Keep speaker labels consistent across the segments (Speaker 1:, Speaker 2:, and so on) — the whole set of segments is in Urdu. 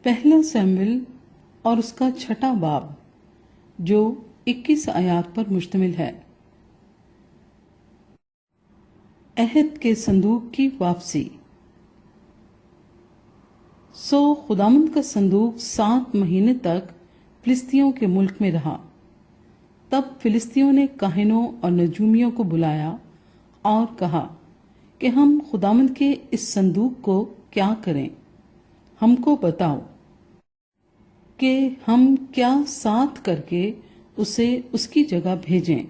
Speaker 1: پہلا سیموئیل اور اس کا 6واں باب جو 21 آیات پر مشتمل ہے۔ عہد کے صندوق کی واپسی۔ سو خداوند کا صندوق 7 مہینے تک فلسطینیوں کے ملک میں رہا۔ تب فلسطینیوں نے کاہنوں اور نجومیوں کو بلایا اور کہا کہ ہم خداوند کے اس صندوق کو کیا کریں، ہم کو بتاؤ کہ ہم کیا ساتھ کر کے اسے اس کی جگہ بھیجیں۔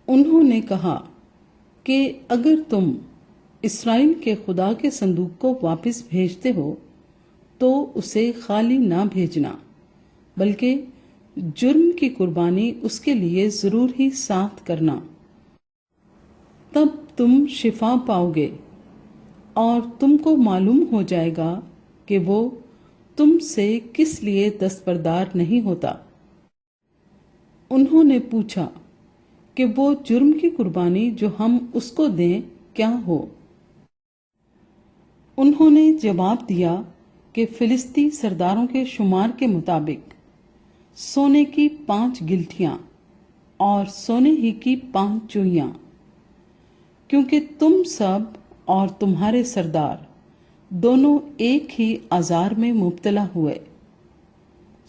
Speaker 1: انہوں نے کہا کہ اگر تم اسرائیل کے خدا کے صندوق کو واپس بھیجتے ہو تو اسے خالی نہ بھیجنا، بلکہ جرم کی قربانی اس کے لیے ضرور ہی ساتھ کرنا۔ تب تم شفا پاؤ گے اور تم کو معلوم ہو جائے گا کہ وہ تم سے کس لیے دستبردار نہیں ہوتا۔ انہوں نے پوچھا کہ وہ جرم کی قربانی جو ہم اس کو دیں کیا ہو؟ انہوں نے جواب دیا کہ فلسطی سرداروں کے شمار کے مطابق سونے کی 5 گلٹیاں اور سونے ہی کی 5 چوہیاں، کیونکہ تم سب اور تمہارے سردار دونوں ایک ہی آزار میں مبتلا ہوئے۔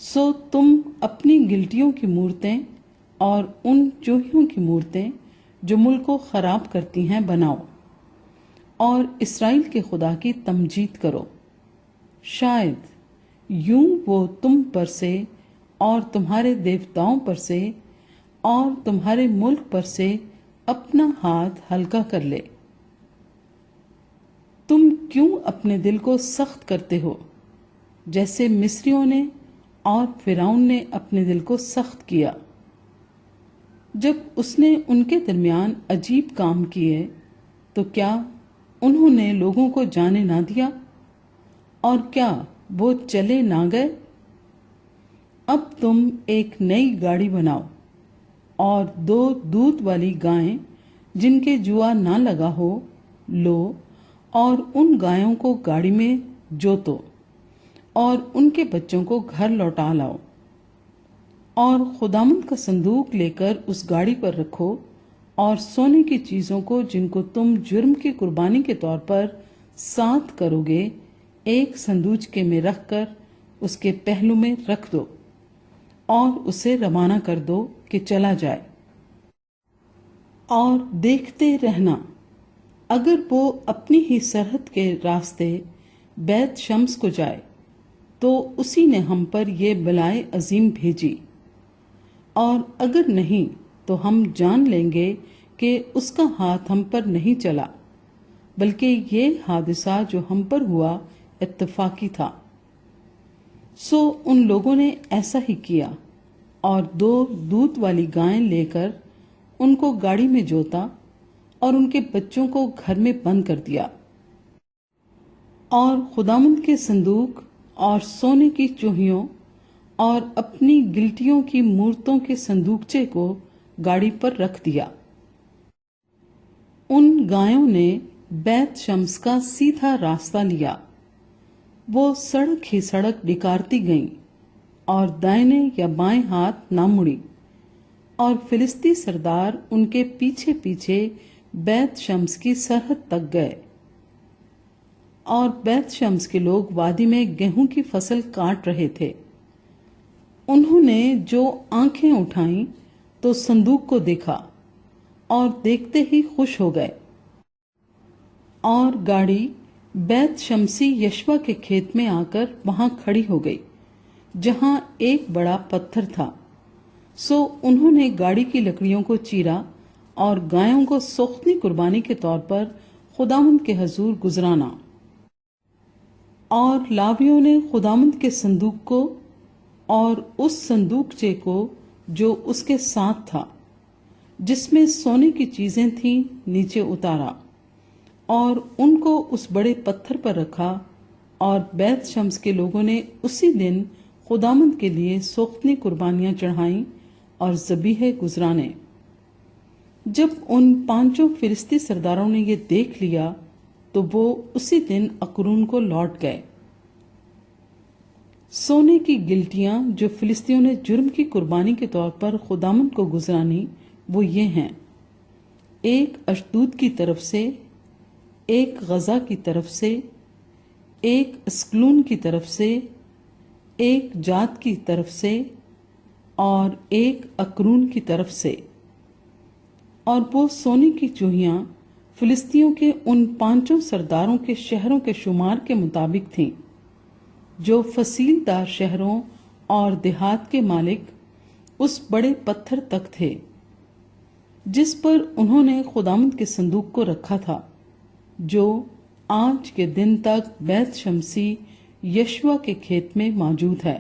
Speaker 1: سو تم اپنی گلٹیوں کی مورتیں اور ان چوہیوں کی مورتیں جو ملک کو خراب کرتی ہیں بناؤ اور اسرائیل کے خدا کی تمجید کرو۔ شاید یوں وہ تم پر سے اور تمہارے دیوتاؤں پر سے اور تمہارے ملک پر سے اپنا ہاتھ ہلکا کر لے۔ تم کیوں اپنے دل کو سخت کرتے ہو جیسے مصریوں نے اور فرعون نے اپنے دل کو سخت کیا جب اس نے ان کے درمیان عجیب کام کیے؟ تو کیا انہوں نے لوگوں کو جانے نہ دیا اور کیا وہ چلے نہ گئے؟ اب تم ایک نئی گاڑی بناؤ اور 2 دودھ والی گائیں جن کے جوا نہ لگا ہو لو اور ان گایوں کو گاڑی میں جوتو اور ان کے بچوں کو گھر لوٹا لاؤ اور خداوند کا صندوق لے کر اس گاڑی پر رکھو اور سونے کی چیزوں کو جن کو تم جرم کی قربانی کے طور پر ساتھ کرو گے ایک صندوقچے میں رکھ کر اس کے پہلو میں رکھ دو اور اسے روانہ کر دو کہ چلا جائے۔ اور دیکھتے رہنا، اگر وہ اپنی ہی سرحد کے راستے بیت شمس کو جائے تو اسی نے ہم پر یہ بلائے عظیم بھیجی، اور اگر نہیں تو ہم جان لیں گے کہ اس کا ہاتھ ہم پر نہیں چلا، بلکہ یہ حادثہ جو ہم پر ہوا اتفاقی تھا۔ سو ان لوگوں نے ایسا ہی کیا اور 2 دودھ والی گائیں لے کر ان کو گاڑی میں جوتا اور ان کے بچوں کو گھر میں بند کر دیا، اور خداوند کے صندوق اور سونے کی چوہیوں اور اپنی گلٹیوں کی مورتوں کے صندوقچے کو گاڑی پر رکھ دیا۔ ان گایوں نے بیت شمس کا سیدھا راستہ لیا، وہ سڑک ہی سڑک ڈکارتی گئیں اور دائیں یا بائیں ہاتھ نہ مڑی، اور فلسطی سردار ان کے پیچھے پیچھے بیت شمس کی سرحد تک گئے، اور بیت شمس کے لوگ وادی میں گیہوں کی فصل کاٹ رہے تھے۔ انہوں نے جو آنکھیں اٹھائیں تو صندوق کو دیکھا اور دیکھتے ہی خوش ہو گئے، اور گاڑی بیت شمسی یشوا کے کھیت میں آ کر وہاں کھڑی ہو گئی جہاں ایک بڑا پتھر تھا۔ سو انہوں نے گاڑی کی لکڑیوں کو چیرا اور گایوں کو سوختنی قربانی کے طور پر خداوند کے حضور گزرانا، اور لاویوں نے خداوند کے صندوق کو اور اس صندوقچے کو جو اس کے ساتھ تھا جس میں سونے کی چیزیں تھیں نیچے اتارا اور ان کو اس بڑے پتھر پر رکھا، اور بیت شمس کے لوگوں نے اسی دن خداوند کے لیے سوختنی قربانیاں چڑھائیں اور ذبیحے گزرانے۔ جب ان 5 فلسطی سرداروں نے یہ دیکھ لیا تو وہ اسی دن اکرون کو لوٹ گئے۔ سونے کی گلٹیاں جو فلسطینیوں نے جرم کی قربانی کے طور پر خداوند کو گزرانی وہ یہ ہیں: ایک اشدود کی طرف سے، ایک غزہ کی طرف سے، ایک اسکلون کی طرف سے، ایک جات کی طرف سے اور ایک اکرون کی طرف سے۔ اور وہ سونے کی چوہیاں فلسطینیوں کے ان 5 سرداروں کے شہروں کے شمار کے مطابق تھیں جو فصیل دار شہروں اور دیہات کے مالک اس بڑے پتھر تک تھے جس پر انہوں نے خداوند کے صندوق کو رکھا تھا، جو آج کے دن تک بیت شمسی یشوا کے کھیت میں موجود ہے۔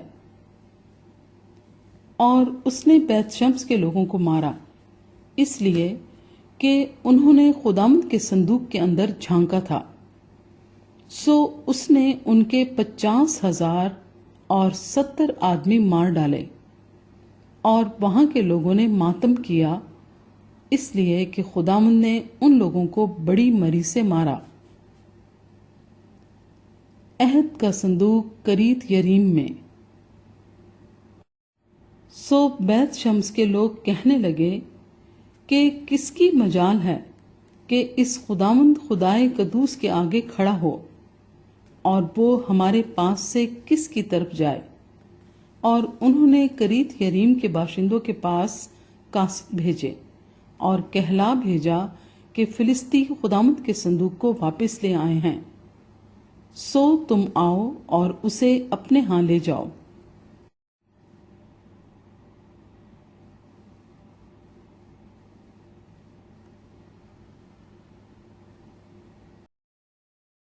Speaker 1: اور اس نے بیت شمس کے لوگوں کو مارا اس لیے کہ انہوں نے خداوند کے صندوق کے اندر جھانکا تھا، سو اس نے ان کے 50,000 اور 70 آدمی مار ڈالے، اور وہاں کے لوگوں نے ماتم کیا اس لیے کہ خداوند نے ان لوگوں کو بڑی مری سے مارا۔ عہد کا صندوق کریت یریم میں۔ سو بیت شمس کے لوگ کہنے لگے کہ کس کی مجال ہے کہ اس خداوند خدائے قدوس کے آگے کھڑا ہو، اور وہ ہمارے پاس سے کس کی طرف جائے؟ اور انہوں نے کریت یریم کے باشندوں کے پاس قاصد بھیجے اور کہلا بھیجا کہ فلسطی خداوند کے صندوق کو واپس لے آئے ہیں، سو تم آؤ اور اسے اپنے ہاں لے جاؤ۔